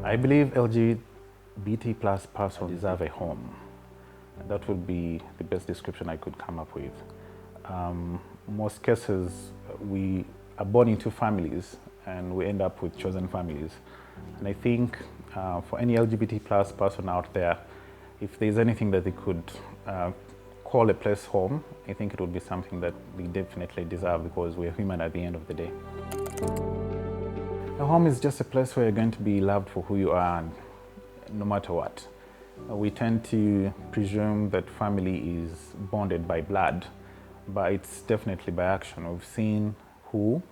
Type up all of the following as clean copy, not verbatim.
I believe LGBT plus persons deserve a home. That would be the best description I could come up with. Most cases, we are born into families and we end up with chosen families. And I think for any LGBT plus person out there, if there's anything that they could call a place home, I think it would be something that we definitely deserve because we're human at the end of the day. A home is just a place where you're going to be loved for who you are, no matter what. We tend to presume that family is bonded by blood, but it's definitely by action. We've seen who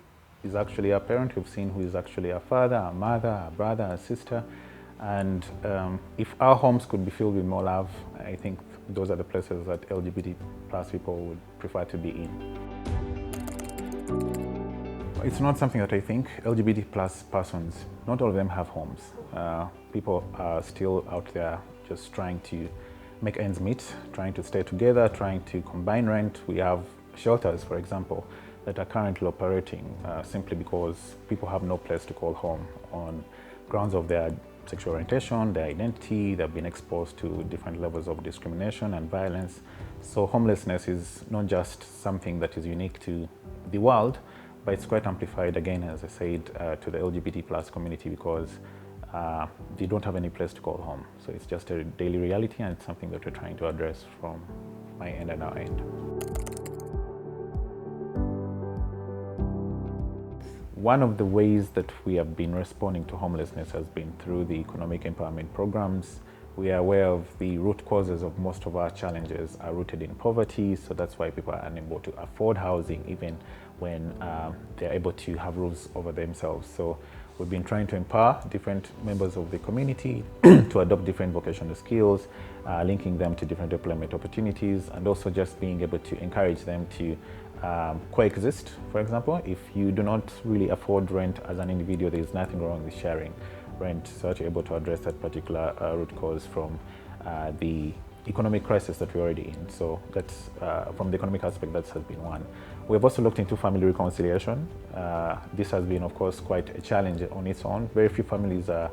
is actually our parent, we've seen who is actually our father, our mother, our brother, our sister. And if our homes could be filled with more love, I think those are the places that LGBT plus people would prefer to be in. It's not something that I think. LGBT plus persons, not all of them have homes. People are still out there just trying to make ends meet, trying to stay together, trying to combine rent. We have shelters, for example, that are currently operating simply because people have no place to call home on grounds of their sexual orientation, their identity. They've been exposed to different levels of discrimination and violence. So homelessness is not just something that is unique to the world, but it's quite amplified, again, as I said, to the LGBT plus community because they don't have any place to call home. So it's just a daily reality, and it's something that we're trying to address from my end and our end. One of the ways that we have been responding to homelessness has been through the economic empowerment programs. We are aware of the root causes of most of our challenges are rooted in poverty, so that's why people are unable to afford housing even when they're able to have roofs over themselves. So we've been trying to empower different members of the community to adopt different vocational skills, linking them to different employment opportunities, and also just being able to encourage them to coexist. For example, if you do not really afford rent as an individual, there is nothing wrong with sharing rent, so that you're able to address that particular root cause from the economic crisis that we're already in. So that's, from the economic aspect, that has been one. We've also looked into family reconciliation. This has been, of course, quite a challenge on its own. Very few families are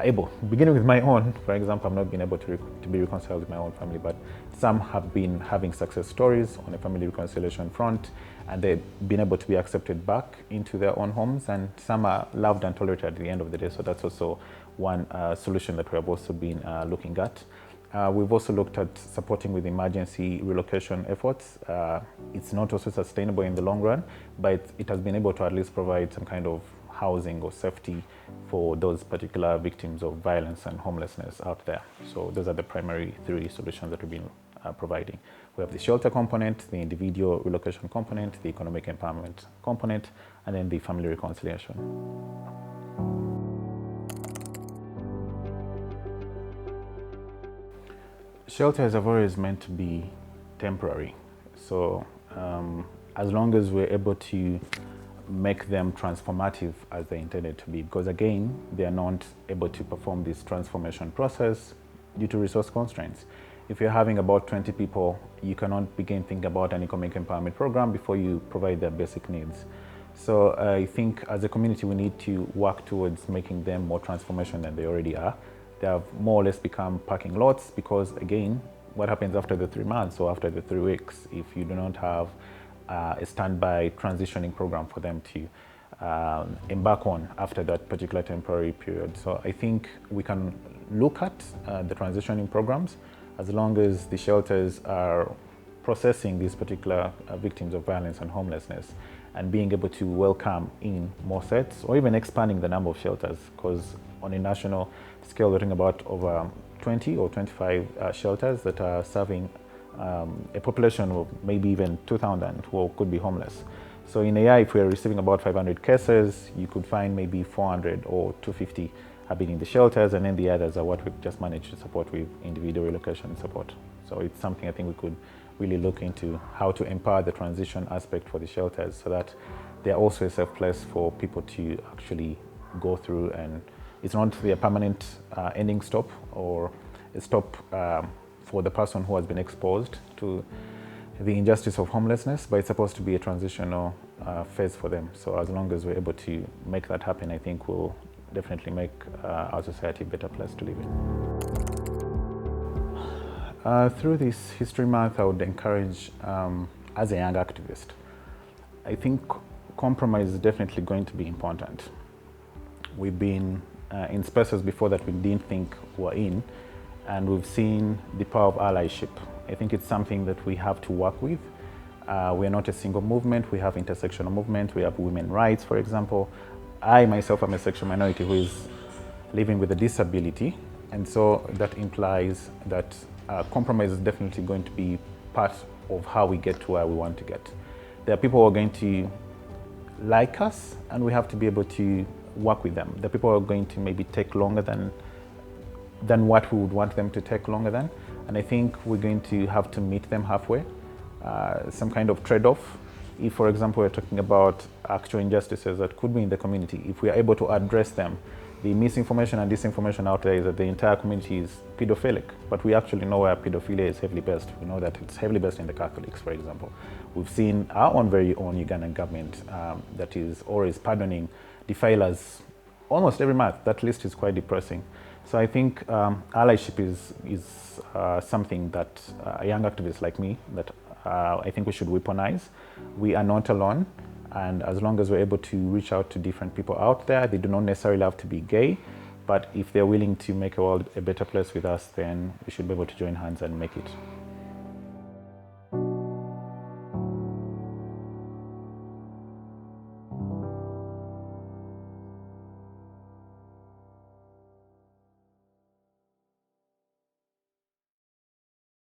able, beginning with my own, for example, I've not been able to be reconciled with my own family, but some have been having success stories on a family reconciliation front, and they've been able to be accepted back into their own homes, and some are loved and tolerated at the end of the day. So that's also one solution that we have also been looking at. We've also looked at supporting with emergency relocation efforts. It's not also sustainable in the long run, but it has been able to at least provide some kind of housing or safety for those particular victims of violence and homelessness out there. So those are the primary three solutions that we've been providing. We have the shelter component, the individual relocation component, the economic empowerment component, and then the family reconciliation. Shelters have always meant to be temporary. So as long as we're able to make them transformative as they intended to be, because again, they are not able to perform this transformation process due to resource constraints. If you're having about 20 people, you cannot begin thinking about an economic empowerment program before you provide their basic needs. So I think as a community, we need to work towards making them more transformation than they already are. They have more or less become parking lots because, again, what happens after the 3 months or after the 3 weeks if you do not have a standby transitioning program for them to embark on after that particular temporary period. So I think we can look at the transitioning programs as long as the shelters are processing these particular victims of violence and homelessness and being able to welcome in more sets or even expanding the number of shelters, because on a national scale, we're talking about over 20 or 25 shelters that are serving a population of maybe even 2,000 who could be homeless. So in a year, if we're receiving about 500 cases, you could find maybe 400 or 250 have been in the shelters, and then the others are what we've just managed to support with individual relocation support. So it's something I think we could really look into, how to empower the transition aspect for the shelters so that they're also a safe place for people to actually go through, and it's not a permanent ending stop or a stop for the person who has been exposed to the injustice of homelessness, but it's supposed to be a transitional phase for them. So as long as we're able to make that happen, I think we'll definitely make our society a better place to live in. Through this History Month, I would encourage, as a young activist, I think compromise is definitely going to be important. We've been in spaces before that we didn't think were in, and we've seen the power of allyship. I think it's something that we have to work with. We're not a single movement. We have intersectional movement. We have women's rights, for example. I myself am a sexual minority who is living with a disability, and so that implies that compromise is definitely going to be part of how we get to where we want to get. There are people who are going to like us, and we have to be able to work with them. The people who are going to maybe take longer than what we would want them to take longer than, and I think we're going to have to meet them halfway, some kind of trade-off. If, for example, we're talking about actual injustices that could be in the community, if we are able to address them, the misinformation and disinformation out there is that the entire community is pedophilic, but we actually know where pedophilia is heavily based. We know that it's heavily based in the Catholics, for example. We've seen our very own Ugandan government that is always pardoning defilers almost every month. That list is quite depressing. So I think allyship is something that a young activist like me, that I think we should weaponize. We are not alone. And as long as we're able to reach out to different people out there, they do not necessarily have to be gay, but if they're willing to make a world a better place with us, then we should be able to join hands and make it.